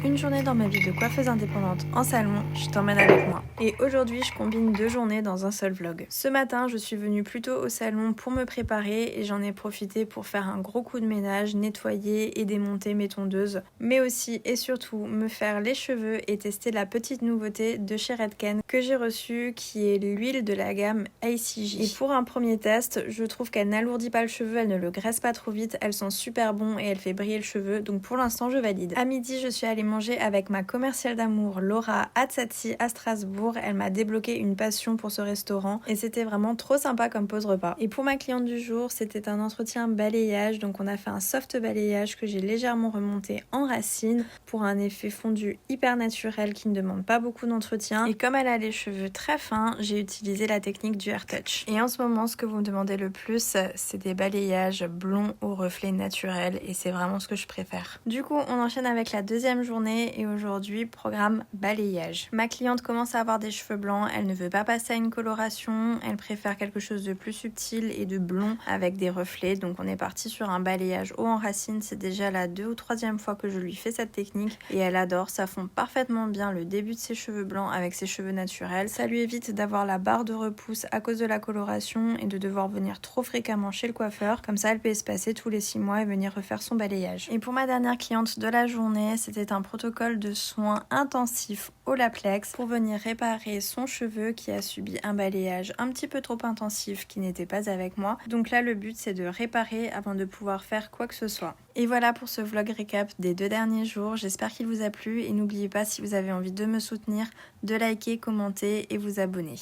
Une journée dans ma vie de coiffeuse indépendante en salon, je t'emmène avec moi. Et aujourd'hui, je combine 2 journées dans un seul vlog. Ce matin, je suis venue plutôt au salon pour me préparer et j'en ai profité pour faire un gros coup de ménage, nettoyer et démonter mes tondeuses, mais aussi et surtout me faire les cheveux et tester la petite nouveauté de chez Redken que j'ai reçue qui est l'huile de la gamme ACJ. Et pour un premier test, je trouve qu'elle n'alourdit pas le cheveu, elle ne le graisse pas trop vite, elle sent super bon et elle fait briller le cheveu, donc pour l'instant je valide. À midi, je suis allée manger avec ma commerciale d'amour Laura à Tsatsi à Strasbourg. Elle m'a débloqué une passion pour ce restaurant et c'était vraiment trop sympa comme pause repas. Et pour ma cliente du jour, c'était un entretien balayage, donc on a fait un soft balayage que j'ai légèrement remonté en racines pour un effet fondu hyper naturel qui ne demande pas beaucoup d'entretien. Et comme elle a les cheveux très fins, j'ai utilisé la technique du hair touch. Et en ce moment, ce que vous me demandez le plus, c'est des balayages blonds au reflet naturel et c'est vraiment ce que je préfère. Du coup, on enchaîne avec la deuxième journée et aujourd'hui, programme balayage. Ma cliente commence à avoir des cheveux blancs, elle ne veut pas passer à une coloration, elle préfère quelque chose de plus subtil et de blond avec des reflets. Donc on est parti sur un balayage haut en racines, c'est déjà la 2e ou 3e fois que je lui fais cette technique et elle adore, ça fond parfaitement bien le début de ses cheveux blancs avec ses cheveux naturels. Ça lui évite d'avoir la barre de repousse à cause de la coloration et de devoir venir trop fréquemment chez le coiffeur. Comme ça, elle peut espacer tous les 6 mois et venir refaire son balayage. Et pour ma dernière cliente de la journée, c'était un protocole de soins intensifs au Laplex pour venir réparer son cheveu qui a subi un balayage un petit peu trop intensif qui n'était pas avec moi. Donc là, le but, c'est de réparer avant de pouvoir faire quoi que ce soit. Et voilà pour ce vlog récap des 2 derniers jours. J'espère qu'il vous a plu et n'oubliez pas, si vous avez envie de me soutenir, de liker, commenter et vous abonner.